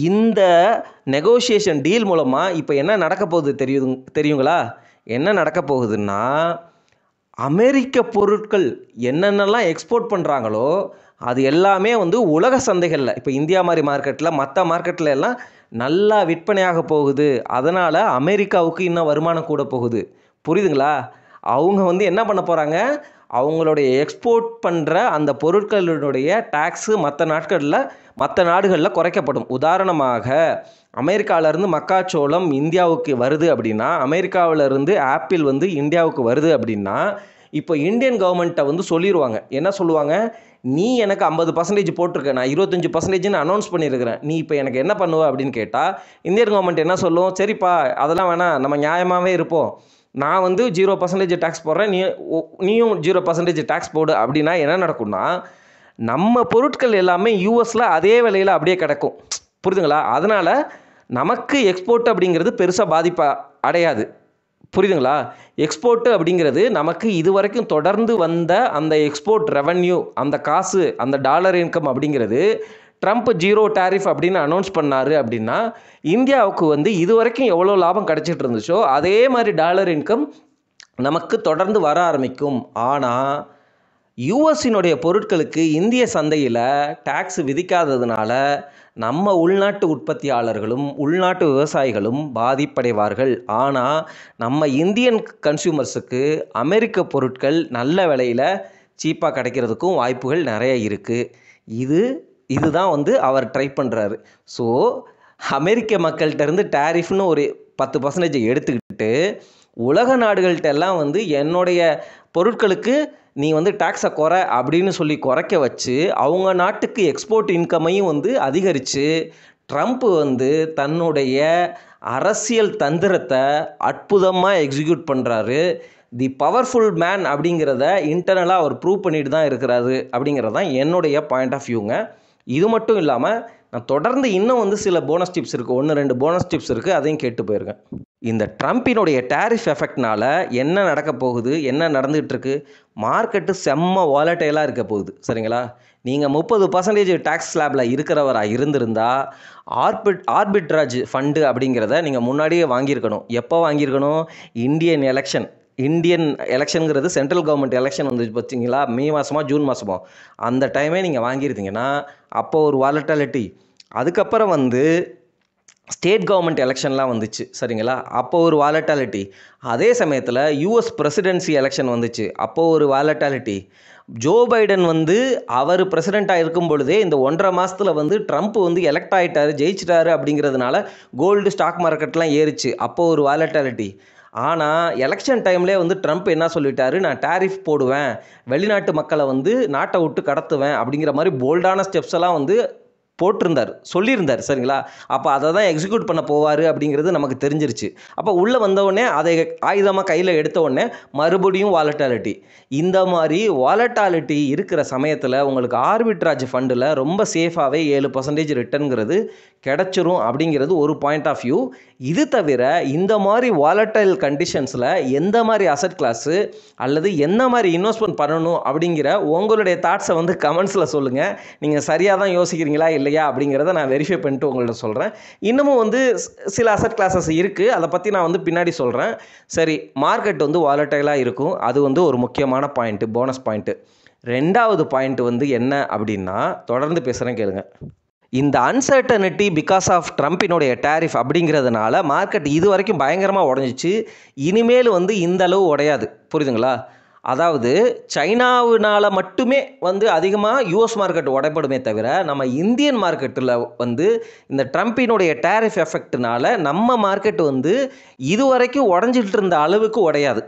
இந்த நெகோஷியேஷன் டீல் மூலமாக இப்போ என்ன நடக்க போகுது தெரியுங்களா? என்ன நடக்க போகுதுன்னா, அமெரிக்க பொருட்கள் என்னென்னலாம் எக்ஸ்போர்ட் பண்ணுறாங்களோ அது எல்லாமே வந்து உலக சந்தைகளில், இப்போ இந்தியா மாதிரி மார்க்கெட்டில், மற்ற மார்க்கெட்டில் எல்லாம் நல்லா விற்பனையாக போகுது. அதனால் அமெரிக்காவுக்கு இன்னும் வருமானம் கூட போகுது. புரியுதுங்களா? அவங்க வந்து என்ன பண்ண போகிறாங்க, அவங்களுடைய எக்ஸ்போர்ட் பண்ணுற அந்த பொருட்களுடைய டேக்ஸு மற்ற நாடுகளில் குறைக்கப்படும். உதாரணமாக அமெரிக்காவிலேருந்து மக்காச்சோளம் இந்தியாவுக்கு வருது அப்படின்னா, அமெரிக்காவிலேருந்து ஆப்பிள் வந்து இந்தியாவுக்கு வருது அப்படின்னா, இப்போ இந்தியன் கவர்மெண்ட்டை வந்து சொல்லிடுவாங்க. என்ன சொல்லுவாங்க, நீ எனக்கு 50% போட்டிருக்க, நான் 25%ன்னு அனௌன்ஸ் பண்ணியிருக்கிறேன், நீ இப்போ எனக்கு என்ன பண்ணுவ அப்படின்னு கேட்டால் இந்தியன் கவர்மெண்ட் என்ன சொல்லும், சரிப்பா அதெல்லாம் வேணாம், நம்ம நியாயமாகவே இருப்போம், நான் வந்து 0% டேக்ஸ் போடுறேன், நீயும் 0% டேக்ஸ் போடு அப்படின்னா என்ன நடக்கும்னா, நம்ம பொருட்கள் எல்லாமே யூஎஸில் அதே விலையில் அப்படியே கிடக்கும். புரியுதுங்களா? அதனால் நமக்கு எக்ஸ்போர்ட் அப்படிங்கிறது பெருசாக பாதிப்பை அடையாது. புரியுதுங்களா? எக்ஸ்போர்ட்டு அப்படிங்கிறது நமக்கு இது வரைக்கும் தொடர்ந்து வந்த அந்த எக்ஸ்போர்ட் ரெவன்யூ, அந்த காசு, அந்த டாலர் இன்கம் அப்படிங்கிறது ட்ரம்ப் 0 டேரிஃப் அப்படின்னு அனௌன்ஸ் பண்ணார் அப்படின்னா இந்தியாவுக்கு வந்து இது வரைக்கும் எவ்வளோ லாபம் கிடச்சிட்டு இருந்துச்சோ அதே மாதிரி டாலர் இன்கம் நமக்கு தொடர்ந்து வர ஆரம்பிக்கும். ஆனால் யூஎஸ்ஸினுடைய பொருட்களுக்கு இந்திய சந்தையில் டேக்ஸ் விதிக்காததுனால நம்ம உள்நாட்டு உற்பத்தியாளர்களும் உள்நாட்டு விவசாயிகளும் பாதிப்படைவார்கள். ஆனால் நம்ம இந்தியன் கன்சியூமர்ஸுக்கு அமெரிக்க பொருட்கள் நல்ல விலையில் சீப்பாக கிடைக்கிறதுக்கும் வாய்ப்புகள் நிறைய இருக்குது. இதுதான் வந்து அவர் ட்ரை பண்ணுறாரு. ஸோ அமெரிக்க மக்கள்கிட்டருந்து டேரிஃப்னு ஒரு 10% எடுத்துக்கிட்டு உலக நாடுகள்கிட்ட எல்லாம் வந்து என்னுடைய பொருட்களுக்கு நீ வந்து டேக்ஸை குறை அப்படின்னு சொல்லி குறைக்க வச்சு அவங்க நாட்டுக்கு எக்ஸ்போர்ட் இன்கமையும் வந்து அதிகரித்து ட்ரம்ப் வந்து தன்னுடைய அரசியல் தந்திரத்தை அற்புதமாக எக்ஸிக்யூட் பண்ணுறாரு. தி பவர்ஃபுல் மேன் அப்படிங்கிறத இன்டர்னலாக அவர் ப்ரூவ் பண்ணிட்டு தான் இருக்கிறாரு அப்படிங்கிறது தான் என்னுடைய பாயிண்ட் ஆஃப் வியூங்க. இது மட்டும் இல்லாமல் நான் தொடர்ந்து இன்னும் வந்து சில போனஸ் டிப்ஸ் இருக்குது, 1-2 போனஸ் டிப்ஸ் இருக்குது, அதையும் கேட்டு போயிருக்கேன். இந்த ட்ரம்ப்பினுடைய டேரிஃப் எஃபெக்ட்னால என்ன நடக்க போகுது, என்ன நடந்துகிட்ருக்கு, மார்க்கெட்டு செம்ம வாலட்டைலாக இருக்க போகுது. சரிங்களா? நீங்கள் 30% டேக்ஸ் ஸ்லாபில் இருக்கிறவராக இருந்திருந்தால் ஆர்பிட்ராஜ் ஃபண்டு அப்படிங்கிறத நீங்கள் முன்னாடியே வாங்கியிருக்கணும். எப்போ வாங்கியிருக்கணும்? இந்தியன் எலெக்ஷனுங்கிறது சென்ட்ரல் கவர்மெண்ட் எலெக்ஷன் வந்துச்சு பார்த்தீங்களா, மே மாதமோ ஜூன் மாதமோ, அந்த டைமே நீங்கள் வாங்கியிருந்தீங்கன்னா அப்போ ஒரு வாலட்டாலிட்டி. அதுக்கப்புறம் வந்து ஸ்டேட் கவர்மெண்ட் எலெக்ஷன்லாம் வந்துச்சு. சரிங்களா? அப்போ ஒரு வாலட்டாலிட்டி. அதே சமயத்தில் யூஎஸ் பிரசிடென்சி எலெக்ஷன் வந்துச்சு, அப்போது ஒரு வாலட்டாலிட்டி. ஜோ பைடன் வந்து அவர் பிரசிடெண்ட்டாக இருக்கும் பொழுதே இந்த 1.5 மாதத்தில் வந்து ட்ரம்ப் வந்து எலெக்ட் ஆகிட்டார், ஜெயிச்சிட்டாரு அப்படிங்கிறதுனால கோல்டு ஸ்டாக் மார்க்கெட்லாம் ஏறிச்சு, அப்போது ஒரு வாலட்டாலிட்டி. ஆனால் எலெக்ஷன் டைம்லேயே வந்து ட்ரம்ப் என்ன சொல்லிட்டாரு, நான் டேரிஃப் போடுவேன், வெளிநாட்டு மக்களை வந்து நாட்டை விட்டு கடத்துவேன் அப்படிங்கிற மாதிரி போல்டான ஸ்டெப்ஸ் எல்லாம் வந்து சொல்லியிருந்தார். சரிங்களா? அப்போ அதை தான் எக்ஸிக்யூட் பண்ண போவார் அப்படிங்கிறது நமக்கு தெரிஞ்சிருச்சு. அப்போ உள்ளே வந்தவுடனே அதை ஆயுதமாக கையில் எடுத்தவுடனே மறுபடியும் வாலட்டாலிட்டி. இந்த மாதிரி வாலட்டாலிட்டி இருக்கிற சமயத்தில் உங்களுக்கு ஆர்பிட்ராஜ் ஃபண்டில் ரொம்ப சேஃபாகவே 7% ரிட்டர்னுங்கிறது கிடச்சிரும் அப்படிங்கிறது ஒரு பாயிண்ட் ஆஃப் வியூ. இது தவிர இந்த மாதிரி வாலட்டைல் கண்டிஷன்ஸில் எந்த மாதிரி அசட் கிளாஸு அல்லது எந்த மாதிரி இன்வெஸ்ட்மெண்ட் பண்ணணும் அப்படிங்கிற உங்களுடைய தாட்ஸை வந்து கமெண்ட்ஸில் சொல்லுங்கள். நீங்கள் சரியாக தான் யோசிக்கிறீங்களா இல்லையா அப்படிங்கிறத நான் வெரிஃபை பண்ணிட்டு உங்கள்ட்ட சொல்கிறேன். இன்னமும் வந்து சில அசட் கிளாஸஸ் இருக்குது, அதை பற்றி நான் வந்து பின்னாடி சொல்கிறேன். சரி, மார்க்கெட் வந்து வாலட்டைலாக இருக்கும், அது வந்து ஒரு முக்கியமான பாயிண்ட்டு, போனஸ் பாயிண்ட்டு. 2வது பாயிண்ட் வந்து என்ன அப்படின்னா, தொடர்ந்து பேசுகிறேன் கேளுங்க. இந்த அன்சர்டனிட்டி பிகாஸ் ஆஃப் ட்ரம்ப்பினுடைய டேரிஃப் அப்படிங்கிறதுனால மார்க்கெட் இது வரைக்கும் பயங்கரமாக உடஞ்சிச்சு. இனிமேல் வந்து இந்த அளவு உடையாது. புரியுதுங்களா? அதாவது சைனாவினால் மட்டுமே வந்து அதிகமாக யூஎஸ் மார்க்கெட் உடைப்படுமே தவிர நம்ம இந்தியன் மார்க்கெட்டில் வந்து இந்த ட்ரம்ப்பினுடைய டேரிஃப் எஃபெக்ட்னால நம்ம மார்க்கெட் வந்து இது வரைக்கும் உடஞ்சிட்டு இருந்த அளவுக்கு உடையாது.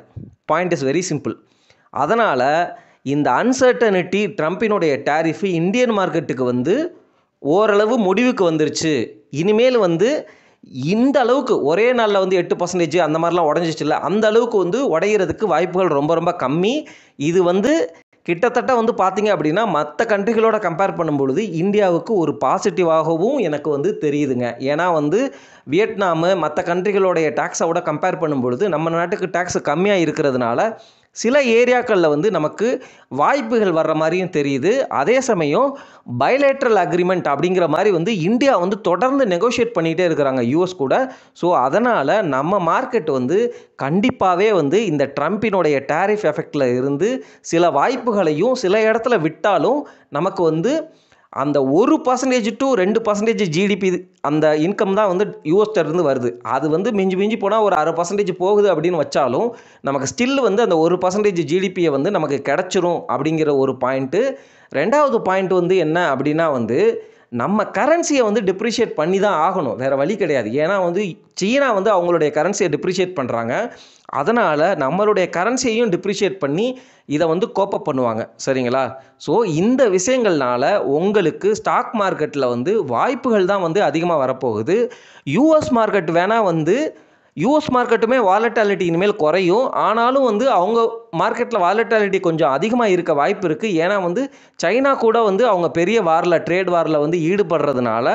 Point is very simple. அதனால் இந்த அன்சர்டனிட்டி ட்ரம்ப்பினுடைய டேரிஃப் இந்தியன் மார்க்கெட்டுக்கு வந்து ஓரளவு முடிவுக்கு வந்துருச்சு. இனிமேல் வந்து இந்த அளவுக்கு ஒரே நாளில் வந்து 8% அந்த மாதிரிலாம் உடஞ்சிச்சுல்ல, அந்த அளவுக்கு வந்து உடையிறதுக்கு வாய்ப்புகள் ரொம்ப ரொம்ப கம்மி. இது வந்து கிட்டத்தட்ட வந்து பார்த்தீங்க அப்படின்னா மற்ற கண்ட்ரிகளோட கம்பேர் பண்ணும்பொழுது இந்தியாவுக்கு ஒரு பாசிட்டிவாகவும் எனக்கு வந்து தெரியுதுங்க. ஏன்னா வந்து வியட்நாமு மற்ற கண்ட்ரிகளோடைய டேக்ஸோட கம்பேர் பண்ணும்பொழுது நம்ம நாட்டுக்கு டேக்ஸ் கம்மியாக இருக்கிறதுனால சில ஏரியாக்களில் வந்து நமக்கு வாய்ப்புகள் வர்ற மாதிரியும் தெரியுது. அதே சமயம் பைலேட்ரல் அக்ரிமெண்ட் அப்படிங்கிற மாதிரி வந்து இந்தியா வந்து தொடர்ந்து நெகோஷியேட் பண்ணிகிட்டே இருக்கிறாங்க யூஎஸ் கூட. ஸோ அதனால் நம்ம மார்க்கெட் வந்து கண்டிப்பாகவே வந்து இந்த ட்ரம்ப்பினுடைய டேரிஃப் எஃபெக்டில் இருந்து சில வாய்ப்புகளையும் சில இடத்துல விட்டாலும் நமக்கு வந்து அந்த 1% to 2% ஜிடிபி அந்த இன்கம் தான் வந்து யூஎஸ்லேருந்து வருது. அது வந்து மிஞ்சி போனால் ஒரு 1/2% போகுது அப்படின்னு வச்சாலும் நமக்கு ஸ்டில் வந்து அந்த 1% ஜிடிபியை வந்து நமக்கு கிடச்சிரும் அப்படிங்கிற ஒரு பாயிண்ட்டு. 2வது பாயிண்ட் வந்து என்ன அப்படின்னா வந்து நம்ம கரன்சியை வந்து டிப்ரிஷியேட் பண்ணி தான் ஆகணும், வேறு வழி கிடையாது. ஏன்னா வந்து சீனா வந்து அவங்களுடைய கரன்சியை டிப்ரிஷியேட் பண்ணுறாங்க. அதனால் நம்மளுடைய கரன்சியையும் டிப்ரிஷியேட் பண்ணி இதை வந்து கோப்பப் பண்ணுவாங்க. சரிங்களா? ஸோ இந்த விஷயங்கள்னால உங்களுக்கு ஸ்டாக் மார்க்கெட்டில் வந்து வாய்ப்புகள் தான் வந்து அதிகமாக வரப்போகுது. யூஎஸ் மார்க்கெட் வேணால் வந்து யூஎஸ் மார்க்கெட்டுமே வாலட்டாலிட்டி இனிமேல் குறையும். ஆனாலும் வந்து அவங்க மார்க்கெட்டில் வாலட்டாலிட்டி கொஞ்சம் அதிகமாக இருக்க வாய்ப்பு இருக்குது. ஏன்னா வந்து சைனா கூட வந்து அவங்க பெரிய வாரில் ட்ரேட் வாரில் வந்து ஈடுபடுறதுனால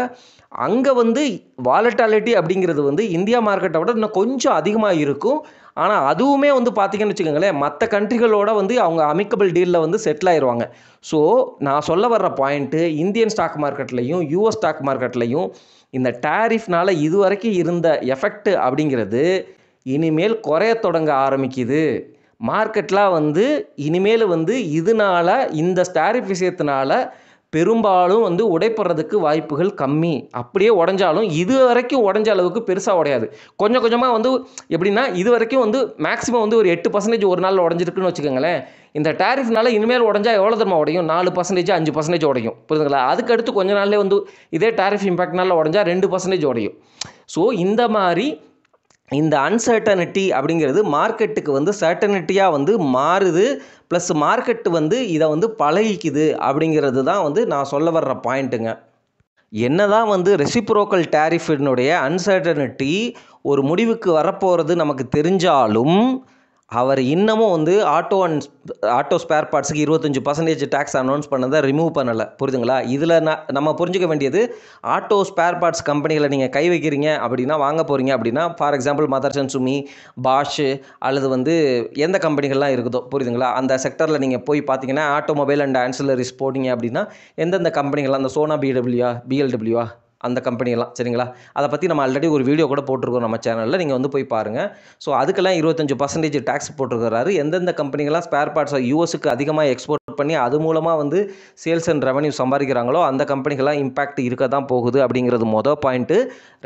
அங்கே வந்து வாலட்டாலிட்டி அப்படிங்கிறது வந்து இந்தியா மார்க்கெட்டை விட இன்னும் கொஞ்சம் அதிகமாக இருக்கும். ஆனால் அதுவுமே வந்து பார்த்திங்கன்னு வச்சுக்கோங்களேன், மற்ற கண்ட்ரிகளோட வந்து அவங்க அமிக்கபிள் டீலில் வந்து செட்டில் ஆயிடுவாங்க. ஸோ நான் சொல்ல வர்ற பாயிண்ட்டு, இந்தியன் ஸ்டாக் மார்க்கெட்லையும் யூஎஸ் ஸ்டாக் மார்க்கெட்லையும் இந்த டேரிஃப்னால் இதுவரைக்கும் இருந்த எஃபெக்ட் அப்படிங்கிறது இனிமேல் குறைய தொடங்க ஆரம்பிக்குது. மார்க்கெட்லாம் வந்து இனிமேல் வந்து இதனால் இந்த டேரிஃப் விஷயத்தினால பெரும்பாலும் வந்து உடைப்படுறதுக்கு வாய்ப்புகள் கம்மி. அப்படியே உடஞ்சாலும் இது வரைக்கும் உடஞ்ச அளவுக்கு பெருசாக உடையாது. கொஞ்சம் கொஞ்சமாக வந்து எப்படின்னா, இது வரைக்கும் வந்து மேக்ஸிமம் வந்து ஒரு 8% ஒரு நாளில் உடஞ்சிருக்குன்னு வச்சுக்கோங்களேன். இந்த டேரிஃப்னால இனிமேல் உடஞ்சா எவ்வளோ தூரமாக உடையும்? 4%, 5% உடையும். புரியுதுங்களா? அதுக்கடுத்து கொஞ்ச நாள்லேயே வந்து இதே டேரிஃப் இம்பேக்ட்னால உடஞ்சா 2% உடையும். ஸோ இந்த மாதிரி இந்த அன்சர்டனிட்டி அப்படிங்கிறது மார்க்கெட்டுக்கு வந்து சர்டனிட்டியாக வந்து மாறுது. ப்ளஸ் மார்க்கெட்டு வந்து இதை வந்து பழகிக்குது அப்படிங்கிறது தான் வந்து நான் சொல்ல வர்ற பாயிண்ட்டுங்க. என்னதான் வந்து ரெசிப்ரோக்கல் டேரிஃபினுடைய அன்சர்டனிட்டி ஒரு முடிவுக்கு வரப்போகிறது நமக்கு தெரிஞ்சாலும், அவர் இன்னமும் வந்து ஆட்டோ ஸ்பேர் பார்ட்ஸுக்கு 25% டேக்ஸ் அனௌன்ஸ் பண்ணதை ரிமூவ் பண்ணலை. புரியுதுங்களா? இதில் நம்ம புரிஞ்சுக்க வேண்டியது, ஆட்டோ ஸ்பேர் பார்ட்ஸ் கம்பெனிகளை நீங்கள் கை வைக்கிறீங்க அப்படின்னா, வாங்க போகிறீங்க அப்படின்னா, for example Motherson Sumi, Bosch அல்லது வந்து எந்த கம்பெனிகள்லாம் இருக்குதோ, புரியுதுங்களா? அந்த செக்டரில் நீங்கள் போய் பார்த்தீங்கன்னா, ஆட்டோமொபைல் அண்ட் ஆன்சிலரிஸ் போட்டிங்க அப்படின்னா, எந்தெந்த கம்பெனிகள்லாம், அந்த சோனா பிஎல்டபிள்யூ அந்த கம்பெனியெல்லாம், சரிங்களா? அதை பற்றி நம்ம ஆல்ரெடி ஒரு வீடியோ கூட போட்டிருக்கோம் நம்ம சேனலில், நீங்கள் வந்து போய் பாருங்கள். ஸோ அதுக்கெல்லாம் 25% டேக்ஸ் போட்டிருக்கிறாரு. எந்தெந்த கம்பெனிகள்லாம் ஸ்பேர் பார்ட்ஸை யூஎஸுக்கு அதிகமாக எக்ஸ்போர்ட் பண்ணி அது மூலமாக வந்து சேல்ஸ் அண்ட் ரெவன்யூ சம்பாதிக்கிறாங்களோ அந்த கம்பெனிகள்லாம் இம்பேக்ட் இருக்க தான் போகுது அப்படிங்கிறது மொதல் பாயிண்ட்டு.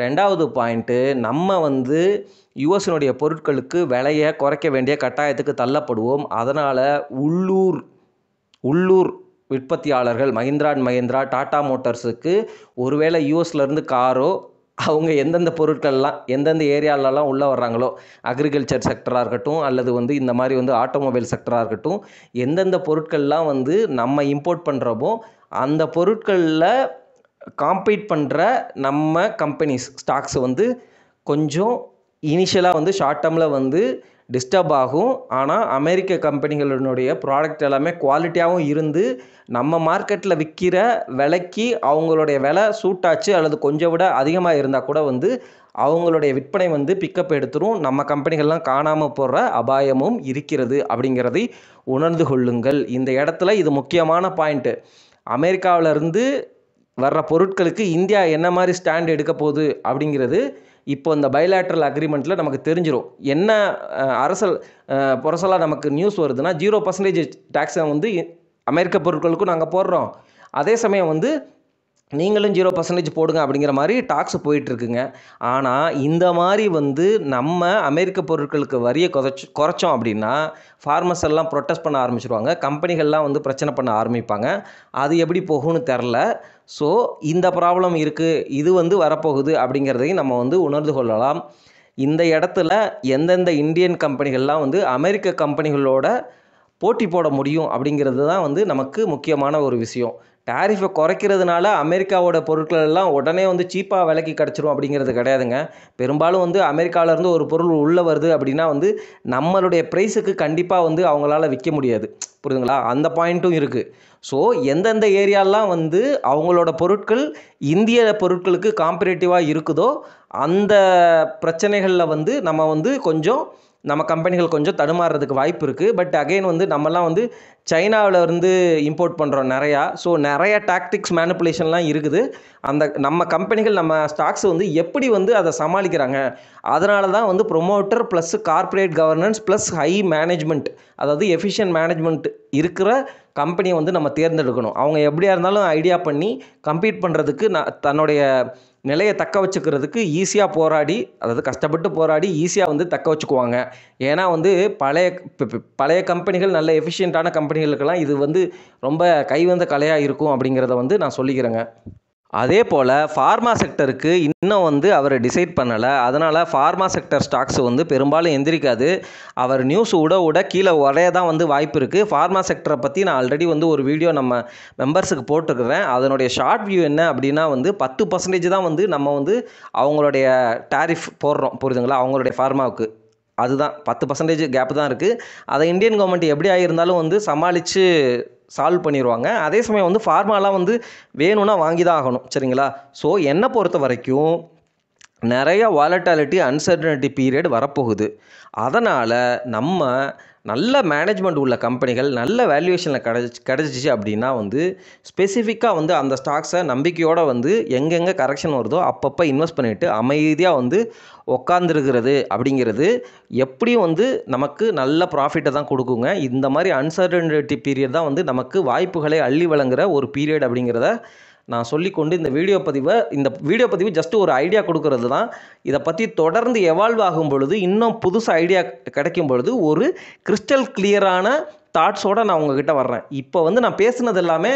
ரெண்டாவது பாயிண்ட்டு, நம்ம வந்து யூஎஸ்னுடைய பொருட்களுக்கு விலையை குறைக்க வேண்டிய கட்டாயத்துக்கு தள்ளப்படுவோம். அதனால் உள்ளூர் உற்பத்தியாளர்கள் மஹிந்திரா அண்ட் மஹிந்திரா, டாடா மோட்டார்ஸுக்கு ஒருவேளை யூஎஸ்லேருந்து காரோ, அவங்க எந்தெந்த பொருட்கள்லாம் எந்தெந்த ஏரியாலலாம் உள்ளே வர்றாங்களோ, அக்ரிகல்ச்சர் செக்டராக இருக்கட்டும் அல்லது வந்து இந்த மாதிரி வந்து ஆட்டோமொபைல் செக்டராக இருக்கட்டும், எந்தெந்த பொருட்கள்லாம் வந்து நம்ம இம்போர்ட் பண்ணுறோமோ அந்த பொருட்களில் காம்பீட் பண்ணுற நம்ம கம்பெனிஸ் ஸ்டாக்ஸ் வந்து கொஞ்சம் இனிஷியலாக வந்து ஷார்ட் டேர்மில் வந்து டிஸ்டர்ப் ஆகும். ஆனால் அமெரிக்க கம்பெனிகளினுடைய ப்ராடக்ட் எல்லாமே குவாலிட்டியாகவும் இருந்து நம்ம மார்க்கெட்டில் விற்கிற விலைக்கு அவங்களுடைய விலை சூட்டாச்சு அல்லது கொஞ்சம் விட அதிகமாக இருந்தால் கூட வந்து அவங்களுடைய விற்பனை வந்து பிக்கப் எடுத்துரும். நம்ம கம்பெனிகள்லாம் காணாமல் போகிற அபாயமும் இருக்கிறது அப்படிங்கிறதை உணர்ந்து கொள்ளுங்கள். இந்த இடத்துல இது முக்கியமான பாயிண்ட்டு. அமெரிக்காவிலேருந்து வர்ற பொருட்களுக்கு இந்தியா என்ன மாதிரி ஸ்டாண்ட் எடுக்க போகுது அப்படிங்கிறது இப்போ இந்த பைலேட்ரல் அக்ரிமெண்ட்டில் நமக்கு தெரிஞ்சிடும். என்ன அரசல் புரசலாக நமக்கு நியூஸ் வருதுன்னா, 0% டேக்ஸை வந்து அமெரிக்க பொருட்களுக்கும் நாங்கள் போடுறோம், அதே சமயம் வந்து நீங்களும் 0% போடுங்க அப்படிங்கிற மாதிரி டாக்ஸ் போயிட்டுருக்குங்க. ஆனால் இந்த மாதிரி வந்து நம்ம அமெரிக்க பொருட்களுக்கு வரியை குறைச்சோம் அப்படின்னா ஃபார்மர்ஸ் எல்லாம் ப்ரொட்டஸ்ட் பண்ண ஆரம்பிச்சிருவாங்க, கம்பெனிகள்லாம் வந்து பிரச்சனை பண்ண ஆரம்பிப்பாங்க. அது எப்படி போகும்னு தெரில. ஸோ இந்த ப்ராப்ளம் இருக்குது, இது வந்து வரப்போகுது அப்படிங்கிறதையும் நம்ம வந்து உணர்ந்து கொள்ளலாம். இந்த இடத்துல எந்தெந்த இந்தியன் கம்பெனிகள்லாம் வந்து அமெரிக்க கம்பெனிகளோட போட்டி போட முடியும் அப்படிங்கிறது தான் வந்து நமக்கு முக்கியமான ஒரு விஷயம். டேரிஃபை குறைக்கிறதுனால அமெரிக்காவோட பொருட்கள் எல்லாம் உடனே வந்து சீப்பாக விலைக்கு கிடச்சிரும் அப்படிங்கிறது கிடையாதுங்க. பெரும்பாலும் வந்து அமெரிக்காவிலேருந்து ஒரு பொருள் உள்ளே வருது அப்படின்னா வந்து நம்மளுடைய ப்ரைஸுக்கு கண்டிப்பாக வந்து அவங்களால விற்க முடியாது. புரியுதுங்களா? அந்த பாயிண்ட்டும் இருக்குது. ஸோ எந்தெந்த ஏரியாலாம் வந்து அவங்களோட பொருட்கள் இந்திய பொருட்களுக்கு காம்பரேட்டிவாக இருக்குதோ அந்த பிரச்சனைகளில் வந்து நம்ம வந்து கொஞ்சம் நம்ம கம்பெனிகள் கொஞ்சம் தடுமாறுறதுக்கு வாய்ப்பு இருக்குது. பட் அகெயின் வந்து நம்மலாம் வந்து சைனாவில் இருந்து இம்போர்ட் பண்ணுறோம் நிறையா. ஸோ நிறையா டாக்டிக்ஸ் மேனிப்புலேஷன்லாம் இருக்குது. அந்த நம்ம கம்பெனிகள் நம்ம ஸ்டாக்ஸ் வந்து எப்படி வந்து அதை சமாளிக்கிறாங்க, அதனால தான் வந்து promoter plus corporate governance plus high management, அதாவது எஃபிஷியன்ட் மேனேஜ்மெண்ட் இருக்கிற கம்பெனியை வந்து நம்ம தேர்ந்தெடுக்கணும். அவங்க எப்படியா இருந்தாலும் ஐடியா பண்ணி கம்பீட் பண்ணுறதுக்கு தன்னுடைய நிலையை தக்க வச்சுக்கிறதுக்கு ஈஸியாக போராடி, அதாவது கஷ்டப்பட்டு போராடி ஈஸியாக வந்து தக்க வச்சுக்குவாங்க. ஏன்னா வந்து பழைய கம்பெனிகள் நல்ல எஃபிஷியண்ட்டான கம்பெனிகளுக்கெல்லாம் இது வந்து ரொம்ப கைவந்த கலையாக இருக்கும் அப்படிங்கிறத வந்து நான் சொல்லிக்கிறேங்க. அதே போல் ஃபார்மா செக்டருக்கு இன்னும் வந்து அவர் டிசைட் பண்ணலை. அதனால் ஃபார்மா செக்டர் ஸ்டாக்ஸ் வந்து பெரும்பாலும் எந்திரிக்காது. அவர் நியூஸ் விட கீழே உடைய தான் வந்து வாய்ப்பு இருக்குது. ஃபார்மா செக்டரை பற்றி நான் ஆல்ரெடி வந்து ஒரு வீடியோ நம்ம மெம்பர்ஸுக்கு போட்டிருக்கிறேன். அதனுடைய ஷார்ட் வியூ என்ன அப்படின்னா வந்து 10% தான் வந்து நம்ம வந்து அவங்களுடைய டாரிஃப் போடுறோம், புரியுதுங்களா, அவங்களுடைய ஃபார்மாவுக்கு. அதுதான் 10% கேப் தான் இருக்குது. அதை இந்தியன் கவர்மெண்ட் எப்படி ஆகியிருந்தாலும் வந்து சமாளித்து சால்வ் பண்ணிடுவாங்க. அதே சமயம் வந்து ஃபார்மாலாம் வந்து வேணும்னா வாங்கி தான் ஆகணும், சரிங்களா. ஸோ என்னை பொறுத்த வரைக்கும் நிறைய வாலட்டாலிட்டி அன்சர்டனிட்டி பீரியட் வரப்போகுது. அதனால் நம்ம நல்ல மேனேஜ்மெண்ட் உள்ள கம்பெனிகள் நல்ல வேல்யூவேஷனில் கிடச்சிச்சு அப்படின்னா வந்து ஸ்பெசிஃபிக்காக வந்து அந்த ஸ்டாக்ஸை நம்பிக்கையோடு வந்து எங்கெங்கே கரெக்ஷன் வருதோ அப்பப்போ இன்வெஸ்ட் பண்ணிவிட்டு அமைதியாக வந்து உக்காந்துருக்கிறது அப்படிங்கிறது எப்படியும் வந்து நமக்கு நல்ல ப்ராஃபிட்டை தான் கொடுக்குங்க. இந்த மாதிரி அன்சர்டனிட்டி பீரியட் தான் வந்து நமக்கு வாய்ப்புகளை அள்ளி வழங்குகிற ஒரு பீரியட் அப்படிங்கிறத நான் சொல்லிக்கொண்டு இந்த வீடியோ பதிவு ஜஸ்ட் ஒரு ஐடியா கொடுக்கறது தான். இதை பற்றி தொடர்ந்து எவால்வ் ஆகும் பொழுது இன்னும் புதுசு ஐடியா கிடைக்கும் பொழுது ஒரு கிறிஸ்டல் கிளியரான தாட்ஸோடு நான் உங்ககிட்ட வர்றேன். இப்போ வந்து நான் பேசுனது எல்லாமே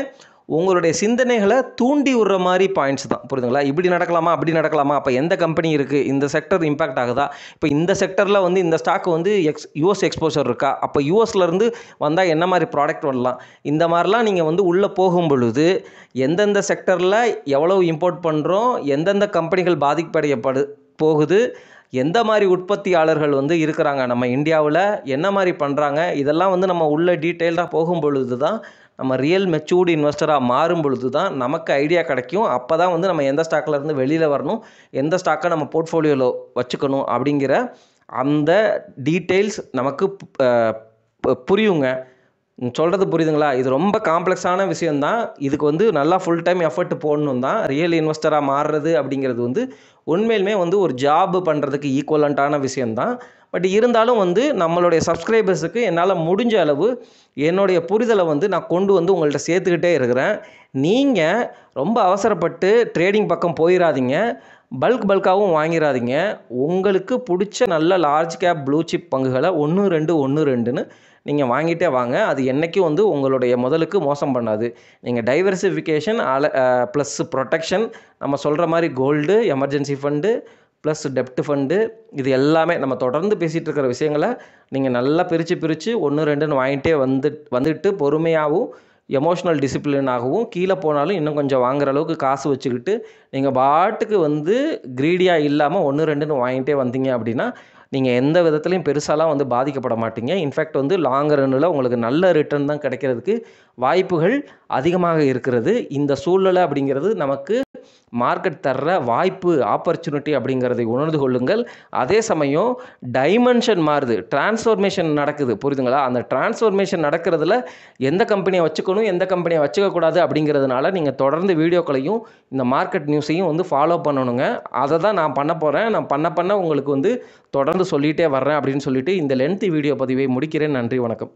உங்களுடைய சிந்தனைகளை தூண்டி விடுற மாதிரி பாயிண்ட்ஸ் தான், புரியுதுங்களா. இப்படி நடக்கலாமா அப்படி நடக்கலாமா, அப்போ எந்த கம்பெனி இருக்குது, இந்த செக்டர் இம்பேக்ட் ஆகுதா, இப்போ இந்த செக்டரில் வந்து இந்த ஸ்டாக் வந்து யூஎஸ் எக்ஸ்போஷர் இருக்கா, அப்போ யூஎஸ்லேருந்து வந்தால் என்ன மாதிரி ப்ராடக்ட் வரலாம், இந்த மாதிரிலாம் நீங்கள் வந்து உள்ளே போகும் பொழுது எந்தெந்த செக்டரில் எவ்வளோ இம்போர்ட் பண்ணுறோம், எந்தெந்த கம்பெனிகள் போகுது, எந்த மாதிரி உற்பத்தியாளர்கள் வந்து இருக்கிறாங்க நம்ம இந்தியாவில், என்ன மாதிரி பண்ணுறாங்க, இதெல்லாம் வந்து நம்ம உள்ள டீட்டெயில்டாக போகும் பொழுது தான் நம்ம ரியல் மெச்சூர்டு இன்வெஸ்டராக மாறும் பொழுது தான் நமக்கு ஐடியா கிடைக்கும். அப்போ தான் வந்து நம்ம எந்த ஸ்டாக்லேருந்து வெளியில் வரணும், எந்த ஸ்டாக்கை நம்ம போர்ட்ஃபோலியோவில் வச்சுக்கணும் அப்படிங்கிற அந்த டீட்டெயில்ஸ் நமக்கு புரியுங்க. சொல்கிறது புரியுதுங்களா. இது ரொம்ப காம்ப்ளெக்ஸான விஷயந்தான். இதுக்கு வந்து நல்லா ஃபுல் டைம் எஃபர்ட் போடணும் தான். ரியல் இன்வெஸ்டராக மாறுறது அப்படிங்கிறது வந்து உண்மையிலுமே வந்து ஒரு ஜாப் பண்ணுறதுக்கு ஈக்குவலண்ட்டான விஷயந்தான். பட் இருந்தாலும் வந்து நம்மளுடைய சப்ஸ்கிரைபர்ஸுக்கு என்னால் முடிஞ்ச அளவு என்னுடைய புரிதலை வந்து நான் கொண்டு வந்து உங்கள்கிட்ட சேர்த்துக்கிட்டே இருக்கிறேன். நீங்கள் ரொம்ப அவசரப்பட்டு ட்ரேடிங் பக்கம் போயிடாதீங்க, பல்காகவும் வாங்கிடாதீங்க. உங்களுக்கு பிடிச்ச நல்ல லார்ஜ் கேப் ப்ளூ சிப் பங்குகளை 1-2 நீங்கள் வாங்கிட்டே வாங்க. அது என்றைக்கும் வந்து உங்களுடைய முதலுக்கு மோசம் பண்ணாது. நீங்கள் டைவர்சிஃபிகேஷன் ப்ளஸ் ப்ரொடெக்ஷன், நம்ம சொல்கிற மாதிரி கோல்டு, எமர்ஜென்சி ஃபண்டு ப்ளஸ் டெப்ட் ஃபண்டு, இது எல்லாமே நம்ம தொடர்ந்து பேசிகிட்டு இருக்கிற விஷயங்களை நீங்கள் நல்லா பிரித்து 1-2 வாங்கிட்டே வந்துட்டு பொறுமையாகவும் எமோஷ்னல் டிசிப்ளினாகவும் கீழே போனாலும் இன்னும் கொஞ்சம் வாங்குற அளவுக்கு காசு வச்சுக்கிட்டு நீங்கள் பாட்டுக்கு வந்து க்ரீடியாக இல்லாமல் 1-2 வாங்கிட்டே வந்தீங்க அப்படின்னா நீங்கள் எந்த விதத்துலையும் பெருசாலாம் வந்து பாதிக்கப்பட மாட்டீங்க. இன்ஃபேக்ட் வந்து லாங் ரன்னில் உங்களுக்கு நல்ல ரிட்டர்ன் தான் கிடைக்கிறதுக்கு வாய்ப்புகள் அதிகமாக இருக்கிறது. இந்த சூழ்நிலை அப்படிங்கிறது நமக்கு மார்க்கெட் தர்ற வாய்ப்பு, ஆப்பர்ச்சுனிட்டி அப்படிங்கிறதை உணர்ந்து கொள்ளுங்கள். அதே சமயம் டைமென்ஷன் மாறுது, டிரான்ஸ்ஃபர்மேஷன் நடக்குது, புரியுதுங்களா. அந்த டிரான்ஸ்ஃபர்மேஷன் நடக்கிறதுல எந்த கம்பெனியை வச்சுக்கணும், எந்த கம்பெனியை வச்சுக்கக்கூடாது அப்படிங்கிறதுனால நீங்கள் தொடர்ந்து வீடியோக்களையும் இந்த மார்க்கெட் நியூஸையும் வந்து ஃபாலோ பண்ணணுங்க. அதை தான் நான் பண்ண போகிறேன். நான் பண்ண உங்களுக்கு வந்து தொடர்ந்து சொல்லிகிட்டே வர்றேன் அப்படின்னு சொல்லிட்டு இந்த லென்த்தி வீடியோ பதிவை முடிக்கிறேன். நன்றி, வணக்கம்.